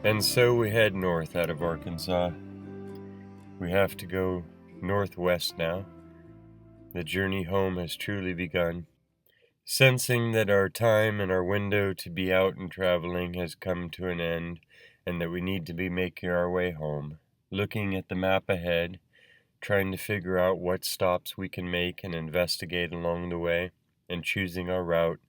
And so we head north out of Arkansas. We have to go northwest now. The journey home has truly begun. Sensing that our time and our window to be out and traveling has come to an end, and that we need to be making our way home. Looking at the map ahead, trying to figure out what stops we can make and investigate along the way, and choosing our route.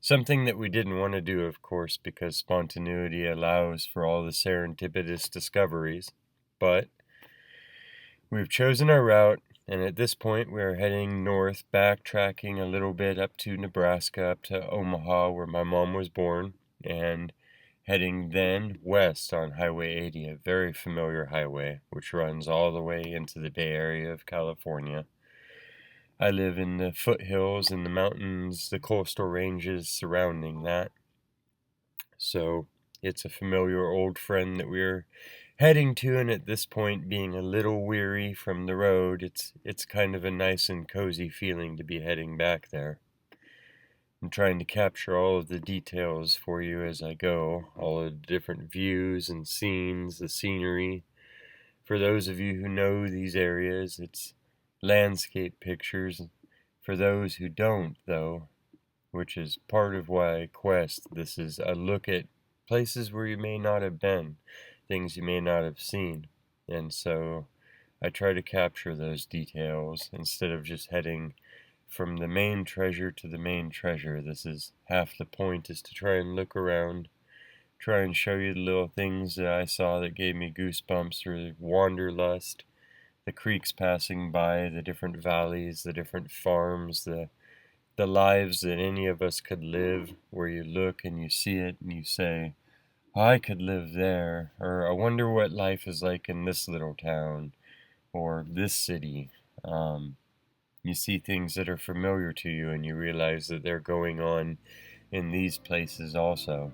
Something that we didn't want to do, of course, because spontaneity allows for all the serendipitous discoveries. But we've chosen our route, and at this point we are heading north, backtracking a little bit up to Nebraska, up to Omaha, where my mom was born, and heading then west on Highway 80, a very familiar highway, which runs all the way into the Bay Area of California. I live in the foothills and the mountains, the coastal ranges surrounding that. So it's a familiar old friend that we're heading to, and at this point, being a little weary from the road, it's kind of a nice and cozy feeling to be heading back there. I'm trying to capture all of the details for you as I go, all of the different views and scenes, the scenery. For those of you who know these areas, it's landscape pictures. For those who don't, though, which is part of why I quest, this is a look at places where you may not have been, things you may not have seen. And so I try to capture those details instead of just heading from the main treasure to the main treasure. This is half the point, is to try and look around, try and show you the little things that I saw that gave me goosebumps or wanderlust. The creeks passing by, the different valleys, the different farms, the lives that any of us could live, where you look and you see it and you say, I could live there, or I wonder what life is like in this little town, or this city. You see things that are familiar to you and you realize that they're going on in these places also.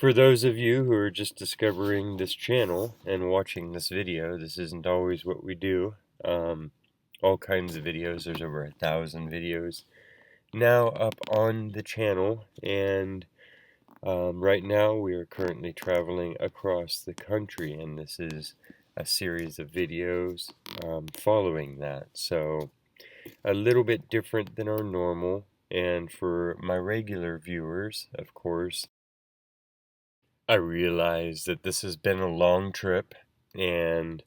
For those of you who are just discovering this channel and watching this video, this isn't always what we do. All kinds of videos. There's over 1,000 videos now up on the channel, and right now we are currently traveling across the country, and this is a series of videos following that. So a little bit different than our normal, and for my regular viewers, of course, I realize that this has been a long trip and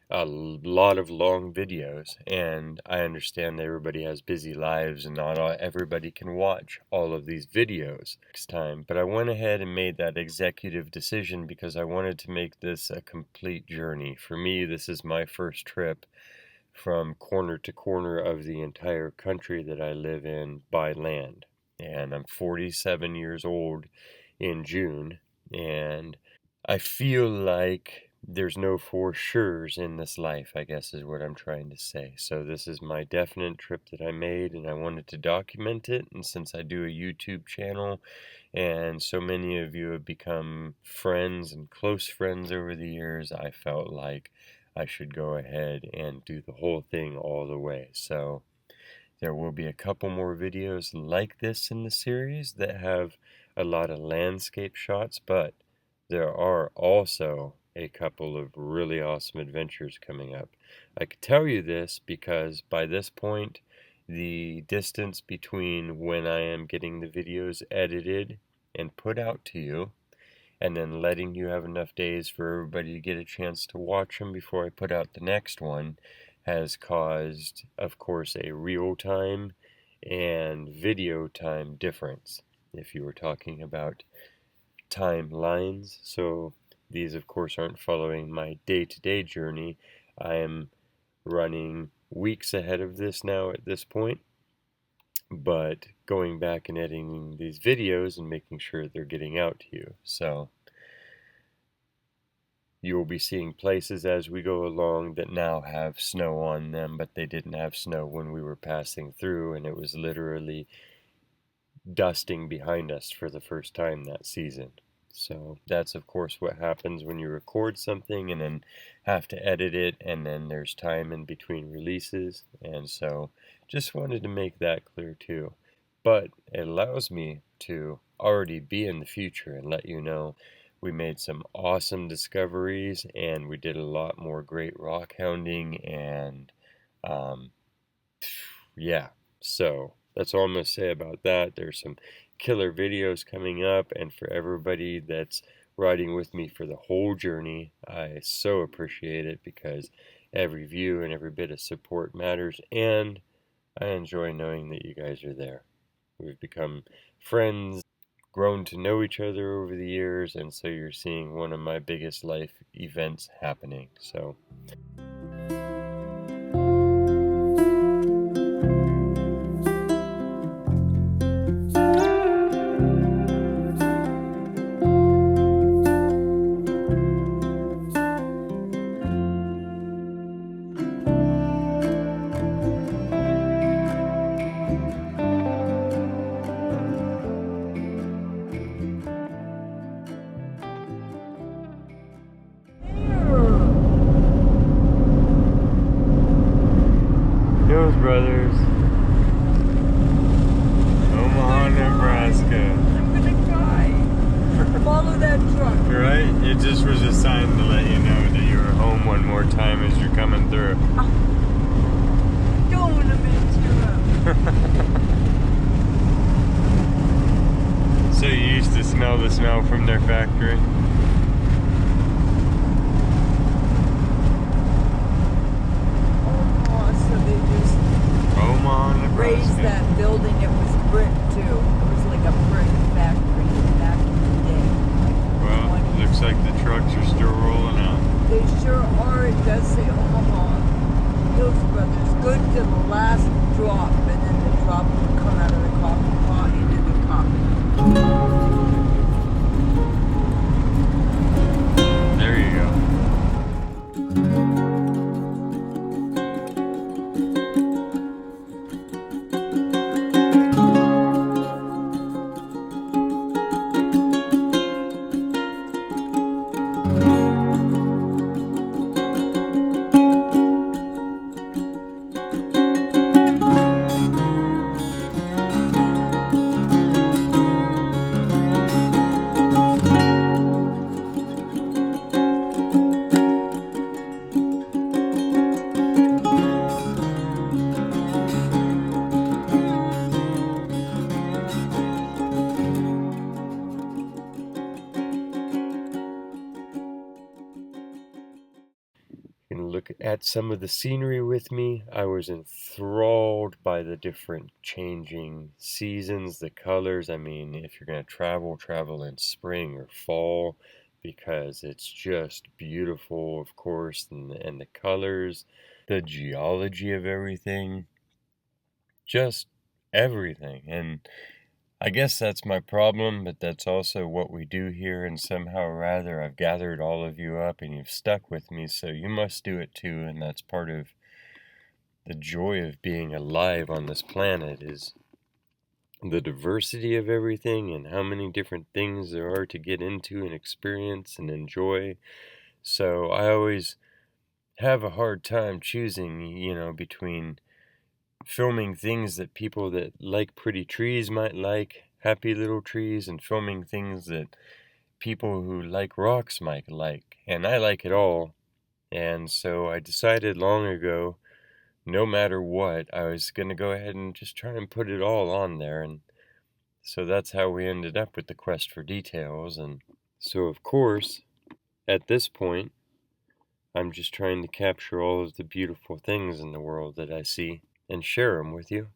a lot of long videos, and I understand that everybody has busy lives and not everybody can watch all of these videos next time. But I went ahead and made that executive decision because I wanted to make this a complete journey. For me, this is my first trip from corner to corner of the entire country that I live in by land. And I'm 47 years old in June, and I feel like there's no for sures in this life, I guess is what I'm trying to say. So this is my definite trip that I made, and I wanted to document it. And since I do a YouTube channel, and so many of you have become friends and close friends over the years, I felt like I should go ahead and do the whole thing all the way. So there will be a couple more videos like this in the series that have a lot of landscape shots, but there are also a couple of really awesome adventures coming up. I could tell you this because by this point, the distance between when I am getting the videos edited and put out to you, and then letting you have enough days for everybody to get a chance to watch them before I put out the next one, has caused, of course, a real time and video time difference, if you were talking about timelines. So these, of course, aren't following my day-to-day journey. I am running weeks ahead of this now at this point, but going back and editing these videos and making sure they're getting out to you. So you will be seeing places as we go along that now have snow on them, but they didn't have snow when we were passing through, and it was literally dusting behind us for the first time that season. So that's, of course, what happens when you record something and then have to edit it, and then there's time in between releases. And so just wanted to make that clear too. But it allows me to already be in the future and let you know we made some awesome discoveries, and we did a lot more great rockhounding, and yeah, so that's all I'm going to say about that. There's some killer videos coming up, and for everybody that's riding with me for the whole journey, I so appreciate it because every view and every bit of support matters, and I enjoy knowing that you guys are there. We've become friends, grown to know each other over the years, and so you're seeing one of my biggest life events happening. So Brothers, Omaha, Nebraska. I'm gonna cry. Follow that truck. Right? It just was a sign to let you know that you were home one more time as you're coming through. Don't want to mix you up. So you used to smell the smell from their factory? Raised that building. It was brick too. It was like a brick factory back in the day. Well, it looks like the trucks are still rolling out. They sure are. It does say Omaha Hills Brothers. Good to the last drop, and then the drop will come out of the coffee pot into the coffee. There you go. brought some of the scenery with me. I was enthralled by the different changing seasons, the colors. I mean, if you're going to travel in spring or fall, because it's just beautiful, of course, and the colors, the geology of everything, just everything. And I guess that's my problem, but that's also what we do here, and somehow or rather I've gathered all of you up and you've stuck with me, so you must do it too. And that's part of the joy of being alive on this planet, is the diversity of everything and how many different things there are to get into and experience and enjoy. So I always have a hard time choosing, between filming things that people that like pretty trees might like, happy little trees, and filming things that people who like rocks might like. And I like it all. And so I decided long ago, no matter what, I was going to go ahead and just try and put it all on there. And so that's how we ended up with the quest for details. And so, of course, at this point, I'm just trying to capture all of the beautiful things in the world that I see and share them with you.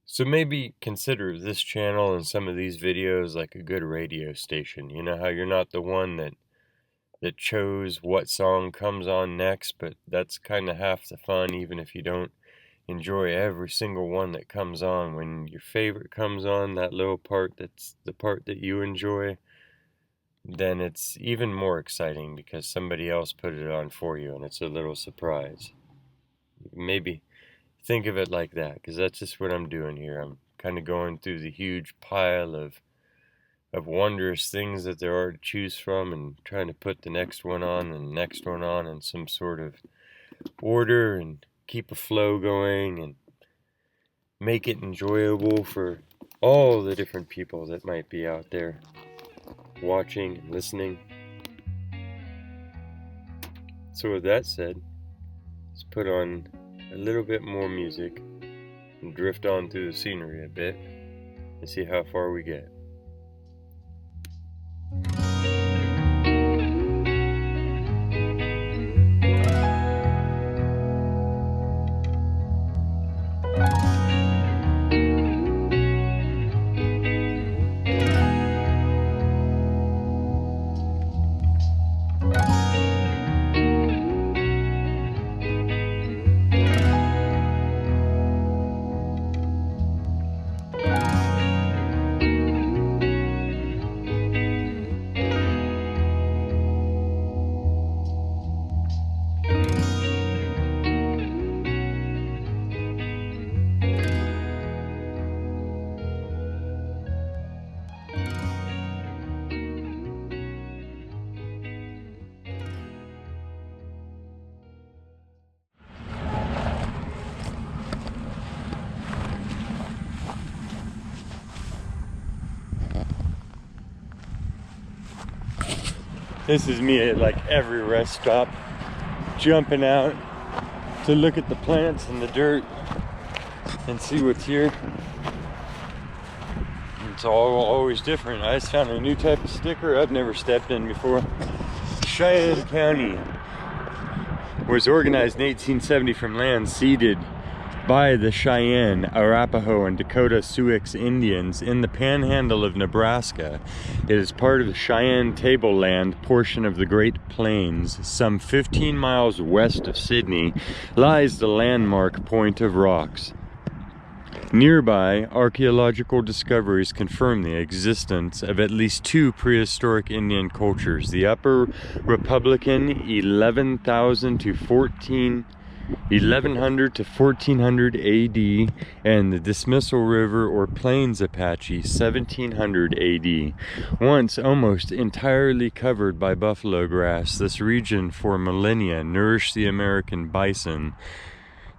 So maybe consider this channel and some of these videos like a good radio station. You know how you're not the one that chose what song comes on next, but that's kind of half the fun, even if you don't enjoy every single one that comes on. When your favorite comes on, that little part that's the part that you enjoy, then it's even more exciting because somebody else put it on for you and it's a little surprise. Maybe think of it like that, because that's just what I'm doing here. I'm kind of going through the huge pile of wondrous things that there are to choose from and trying to put the next one on and the next one on in some sort of order and keep a flow going and make it enjoyable for all the different people that might be out there watching and listening. So with that said, let's put on a little bit more music and drift on through the scenery a bit and see how far we get. This is me at like every rest stop, jumping out to look at the plants and the dirt and see what's here. It's always different. I just found a new type of sticker I've never stepped in before. Cheyenne County was organized in 1870 from land ceded by the Cheyenne, Arapaho, and Dakota Sioux Indians in the panhandle of Nebraska. It is part of the Cheyenne tableland portion of the Great Plains. Some 15 miles west of Sydney lies the landmark Point of Rocks. Nearby, archaeological discoveries confirm the existence of at least two prehistoric Indian cultures: the Upper Republican 1100 to 1400 AD, and the Dismissal River or Plains Apache 1700 AD. Once almost entirely covered by buffalo grass, this region for millennia nourished the American bison.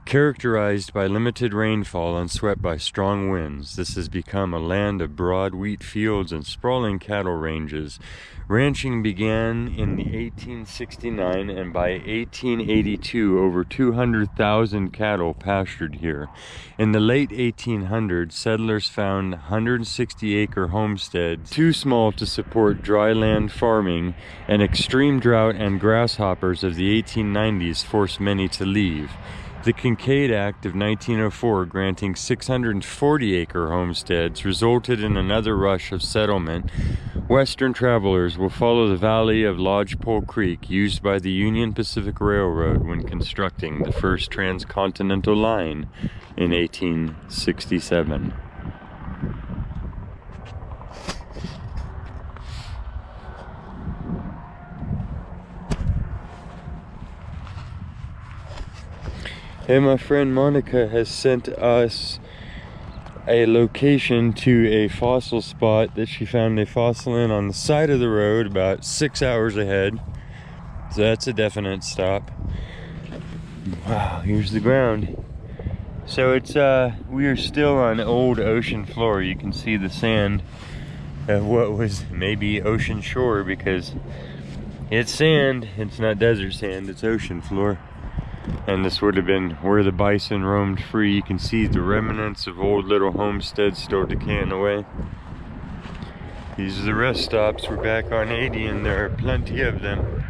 Characterized by limited rainfall and swept by strong winds, this has become a land of broad wheat fields and sprawling cattle ranges. Ranching began in the 1869, and by 1882 over 200,000 cattle pastured here. In the late 1800s, settlers found 160-acre homesteads too small to support dry land farming, and extreme drought and grasshoppers of the 1890s forced many to leave. The Kincaid Act of 1904, granting 640-acre homesteads, resulted in another rush of settlement. Western travelers will follow the valley of Lodgepole Creek, used by the Union Pacific Railroad when constructing the first transcontinental line in 1867. Hey, my friend Monica has sent us a location to a fossil spot that she found a fossil in on the side of the road about 6 hours ahead. So that's a definite stop. Wow, here's the ground. So it's we are still on old ocean floor. You can see the sand of what was maybe ocean shore, because it's sand. It's not desert sand, it's ocean floor. And this would have been where the bison roamed free. You can see the remnants of old little homesteads still decaying away. These are the rest stops. We're back on 80 and there are plenty of them.